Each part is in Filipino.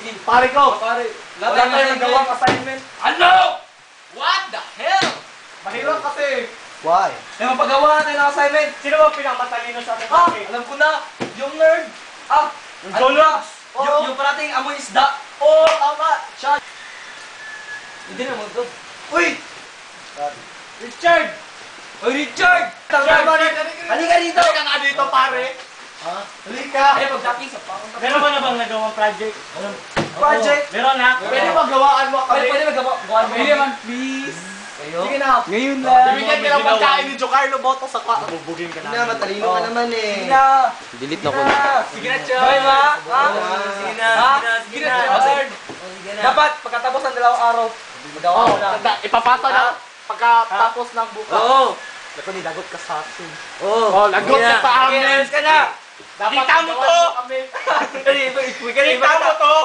sige. Pare ko! Pare, Wala tayong nagawang assignment. Ano? What the hell? Mahirap kasi. Why? May mapagawa natin ng assignment. Sino ba pinakamatalino sa ating Ah, klase? alam ko na. Yung nerd. Ah, Yung ano Zolox. ba? Yung parating amoy isda. Oo, tama. Siya. Hindi na mo to. Uy! Richard! Oy, Richard! Halika dito! Halika nga dito, pare! Ha? Halika! Eh, pagdating sa pakong Meron ba na bang nagawang project? Project! Meron na? Pwede magawaan mo kami. Pwede magawa. Pwede man, please. Kayo? Sige na. Ngayon lang. Bibigyan ka ng pagkain ni Jocarlo Boto sa kwa. Bubugin ka Hindi na, matalino ka naman eh. Sige na. Delete na ko. Sige na, Chard. Bye, ma. Ha? Sige na, sige na, Chard. Sige na. Dapat, pagkatapos ng dalawang araw, magawa mo na. Ipapasa na pagkatapos ng bukas. Oo. Naku, nilagot ka sa akin. Oo. Oh, lagot ka sa amin. Yes ka na. Dapat Kita mo to! kami. Kita mo to!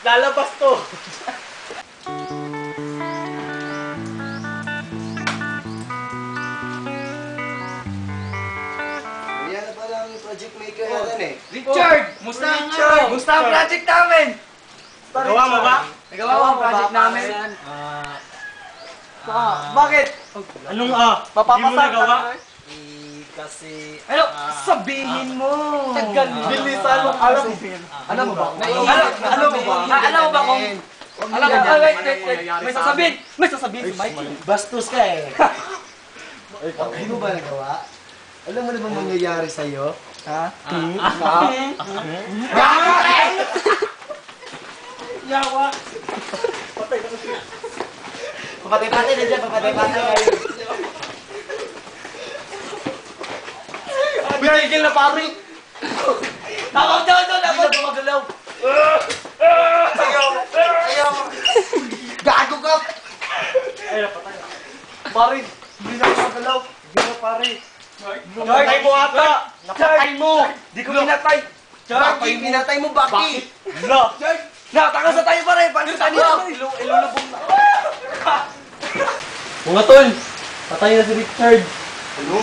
Lalabas to! Yan na pala ang project maker natin eh. Richard! Musta ang Richard? Musta ang project namin? Nagawa mo ba? Nagawa mo ang project namin? Bakit? Anong Papapasa Hindi mo nagawa? Kasi... Ano? Sabihin mo! Tagal mo! Bilisan mo. Alam mo. Alam mo ba? Alam mo ba? Alam mo ba kung... Alam mo ba? Wait. May sasabihin! May sasabihin si Mikey! Bastos ka eh. Hindi mo ba nagawa? Alam mo na bang mangyayari sa'yo? Ha? Yawa! Papatay-patay na dyan, papatay-patay kayo. Binigil na pare! Tawag daw! Dapat gumagalaw! Ayaw! Gago ka! Ay, napatay. Pare! Hindi na makagalaw! Hindi na pare! Napatay mo ata! Napatay mo! Di ko minatay! Baki, pinatay mo Baki! Hala! Nakatangas na tayo pare! Paano sa tayo? Ilulubog na! Mga tol! Patay na si Richard! Ano?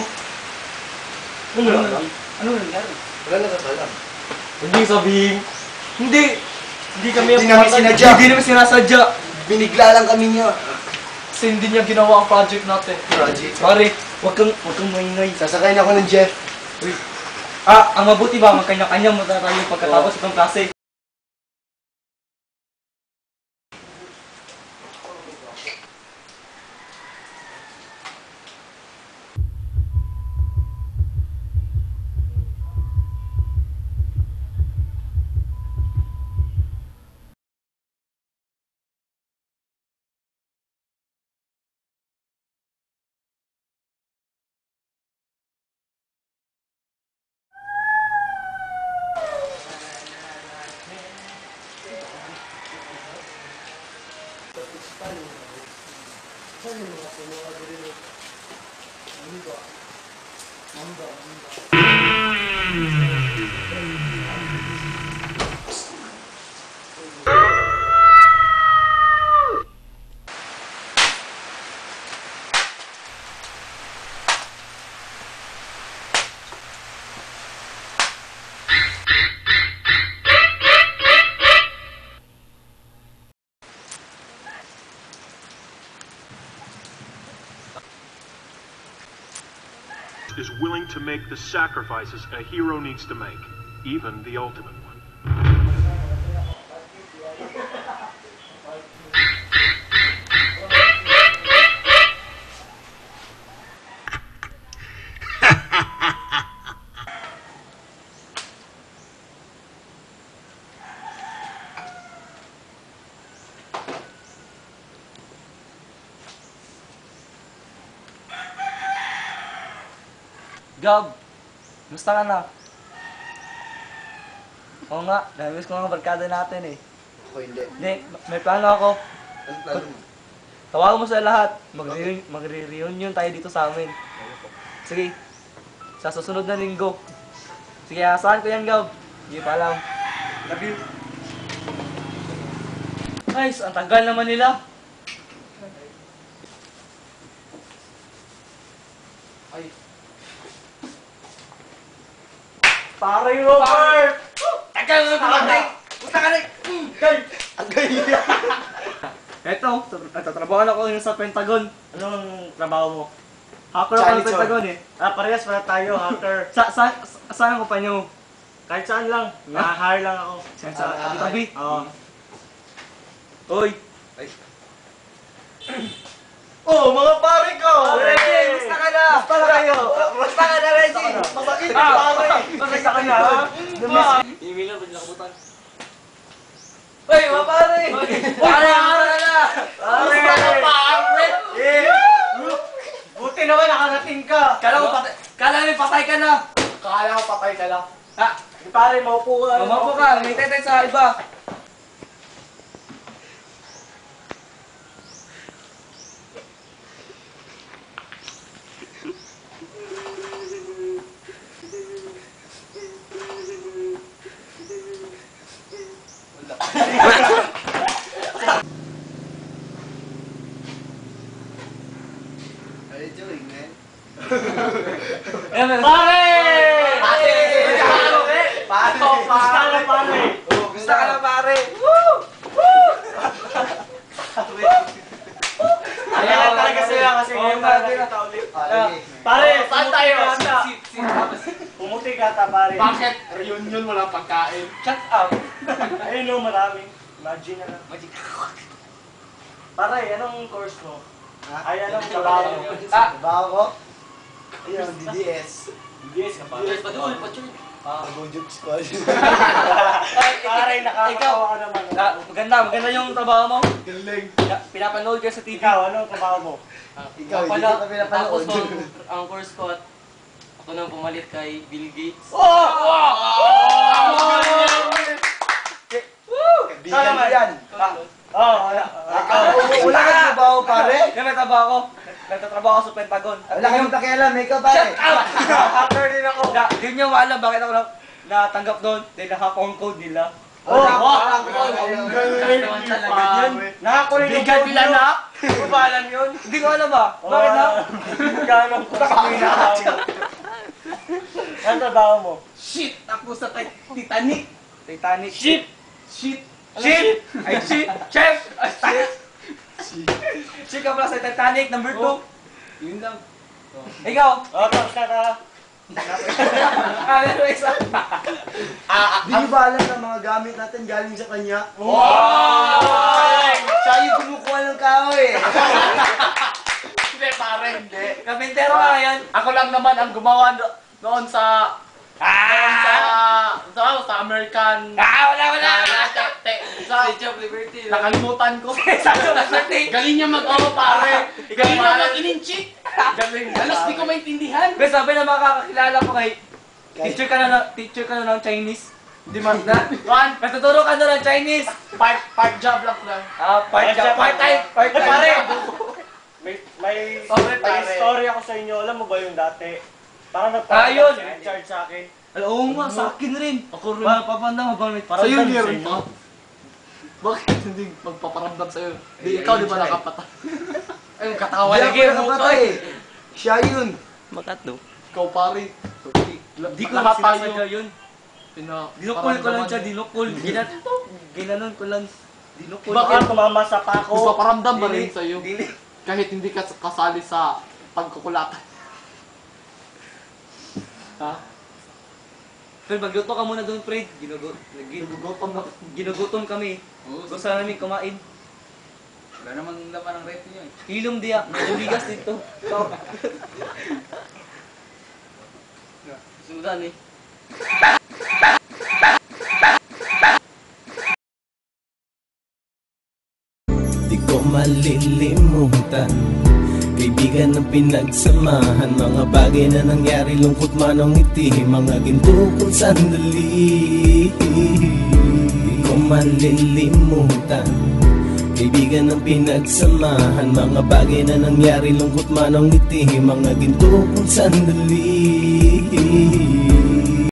Ano nangyari? Wala na katalam. Hindi sabihin. Hindi kami Hindi namin sinadya. Hindi namin sinasadya. Binigla lang kami niya. Kasi hindi niya ginawa ang project natin. Project. Pare, wag kang maingay. Sasakayin ako ng Jeff. Ang mabuti ba, magkanya-kanya mo na tayo pagkatapos itong klase. Is willing to make the sacrifices a hero needs to make, even the ultimate one. Gab, gusto ka na? Oo nga, namiss ko nga barkada natin eh. Ako hindi. Hindi, may plano ako. Ano plano mo? Tawagan mo sa lahat. Magre-reunion tayo dito sa amin. Sige, sa susunod na linggo. Sige, asahan ko yan, Gab. Sige, paalam. Love you. Guys, ang tagal naman nila. Ay. Pare Robert! Tagal na naman! Punta ka na! Ang gaya. Eto, nagtatrabaho ako yun sa Pentagon. Anong trabaho mo? Hacker ako ng Chinese Pentagon eh. Parehas pala tayo, hacker. Saan ang kumpanya mo? Kahit saan lang. Na-hire lang ako. Saan sa tabi? Oo. Oy! Oh, mga pare ko! Reggie, musta ka na? Musta na kayo? Musta ka na, Reggie? Masakit pare! Musta ka na, ha? Email na, ba't nakabutan? Uy, mga pare! Pare, musta ka na? Musta ka, pare? Buti naman nakarating ka! Kala mo patay ka na! Kala ko patay ka lang. Ha? Pare, maupo ka. Umapo ka, may tetay sa iba. Are you doing, man? Pare! Pare! Gusto na, pare. Gusto ka na, pare? Ayan talaga sila kasi ngayon na nakita ulit. Pare, saan tayo? Pumuti ka ta, pare. Bakit? Reunion walang pagkain. Shut up! Ayun o, marami. Imagine na lang. Pare, anong course mo? Ay, anong trabaho mo? Trabaho ko? Ayun, DDS. BS ka pa. Pag-ujok squad. Pare, nakakatawa ka naman. Maganda yung trabaho mo. Galing. Pinapanood ka sa TV. Ikaw, anong trabaho mo? Ikaw, hindi kita pinapanood. Ang course ko at ako nang pumalit kay Bill Gates. Bigan mo yan. Oo, wala. Wala kang trabaho, pare. Yan, may trabaho ako. Nagtatrabaho ako sa Pentagon. Wala kang pakialam, ikaw, pare. Hacker din ako. Hindi nyo maalam bakit ako natanggap doon. Dahil naka-phone code nila. Ang Katawan talaga yun. Nakakuling yung Bigat phone nila nyo. na. Hindi ko alam yun. Hindi ko alam ba? Bakit na? Gano'ng course mo yung trabaho mo? Anong trabaho mo? Shit! Ako sa Titanic! Titanic. Shit! Shit! Shit! Ay, shit! Chef! Ay, shit! Shit ka pala sa Titanic, number 2. Yun lang. Ikaw! Oo, tapos ka. Meron isa. Di nyo ba alam na mga gamit natin galing sa kanya? Wow! Siya yung kumukuha ng kahoy. Hindi, pare, hindi. Kapintero ka yan. Ako lang naman ang gumawa noon sa sa American. Wala. Statue of Liberty. Nakalimutan ko. Galing niya mag-awa pare. Ikaw, Galing pare. na mag-ininchik. Galing. Halos di ko maintindihan. Pero sabi na makakakilala ko kay teacher ka na ng Chinese. Di man na. Natuturo ka na ng Chinese. Part job lang na. Part-time. Pare. May Sorry, pare. story ako sa inyo. Alam mo ba yung dati? Parang Yun. nagpaparamdam si Richard sa akin. Oo nga, sa akin rin. Ako rin Ba- napapanda habang may Parang Sa'yo, ganun meron sa inyo. pa. Bakit hindi magpaparamdam sa'yo? Di ikaw di ba nakapatay? Ay, katawa Wala lang ko yun. nakapatay. Siya yun. Makat, no? Ikaw pare. Di ko Lahat tayo. sinasadya yun. Dinukul ko lang siya, dinukul. Ginanon ko lang. Dinukul. Bakit? Bakit tumama sa pako? Magpaparamdam ba rin Dili. sa'yo? Dili. Kahit hindi ka kasali sa pagkukulatan. Ha? Pero magluto ka muna doon, Fred. Nagugutom na. Ginugutom kami. Gusto namin kumain. Wala namang laman ng rep niyo eh. Hilom diya. May bigas dito. Sudan eh. Di ko malilimutan Kaibigan ng pinagsamahan Mga bagay na nangyari Lungkot man ang ngiti Mga ginto kong sandali Di ko malilimutan Kaibigan ng pinagsamahan Mga bagay na nangyari Lungkot man ang ngiti Mga ginto kong sandali